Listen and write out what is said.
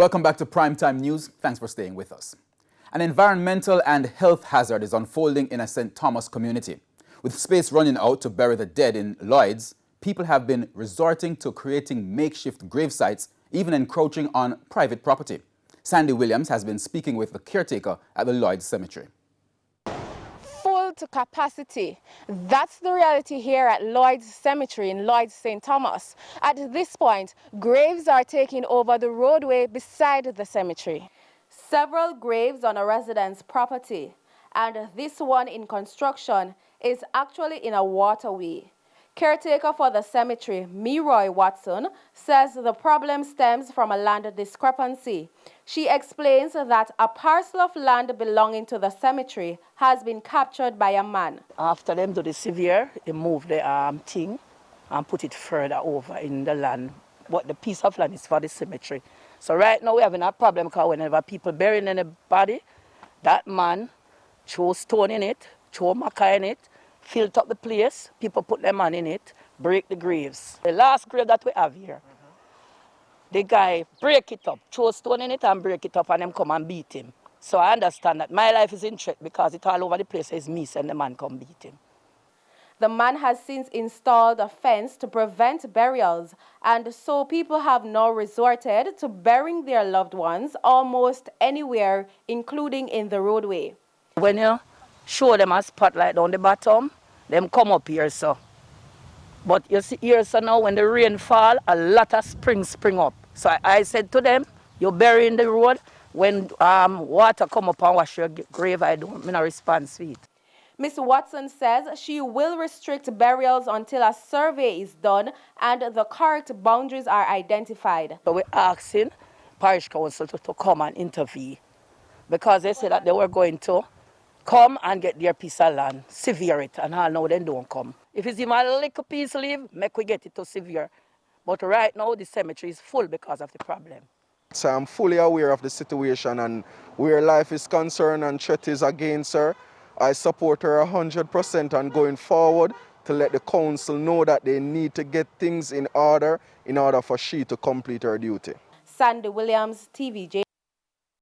Welcome back to Primetime News. Thanks for staying with us. An environmental and health hazard is unfolding in a St. Thomas community. With space running out to bury the dead in Lloyd's, people have been resorting to creating makeshift grave sites, even encroaching on private property. Sandy Williams has been speaking with the caretaker at the Lloyd's Cemetery. Full to capacity. That's the reality here at Lloyd's Cemetery in Lloyd's St. Thomas. At this point, graves are taking over the roadway beside the cemetery. Several graves on a resident's property, and this one in construction is actually in a waterway. Caretaker for the cemetery, Roy Watson, says the problem stems from a land discrepancy. She explains that a parcel of land belonging to the cemetery has been captured by a man. After them do the severe, they move the thing and put it further over in the land. But the piece of land is for the cemetery. So right now we're having a problem because whenever people burying anybody, that man throw stone in it, throw maca in it, filled up the place, people put their man in it, break the graves. The last grave that we have here, the guy break it up, throw stone in it and break it up, and them come and beat him. So I understand that my life is in threat because it all over the place is me and the man come beat him. The man has since installed a fence to prevent burials, and so people have now resorted to burying their loved ones almost anywhere, including in the roadway. When you show them a spotlight down the bottom, them come up here, so. But you see here, so now when the rain fall, a lot of spring up. So I said to them, you bury in the road, when water come up and wash your grave, I don't respond to it. Ms. Watson says she will restrict burials until a survey is done and the correct boundaries are identified. So we're asking parish council to come and intervene because they said that they were going to come and get their piece of land, severe it, and all now they don't come. If it's even a little piece leave, make we get it to severe. But right now the cemetery is full because of the problem. So I'm fully aware of the situation and where life is concerned and threat is against her. I support her 100% on going forward to let the council know that they need to get things in order for she to complete her duty. Sandy Williams, TVJ.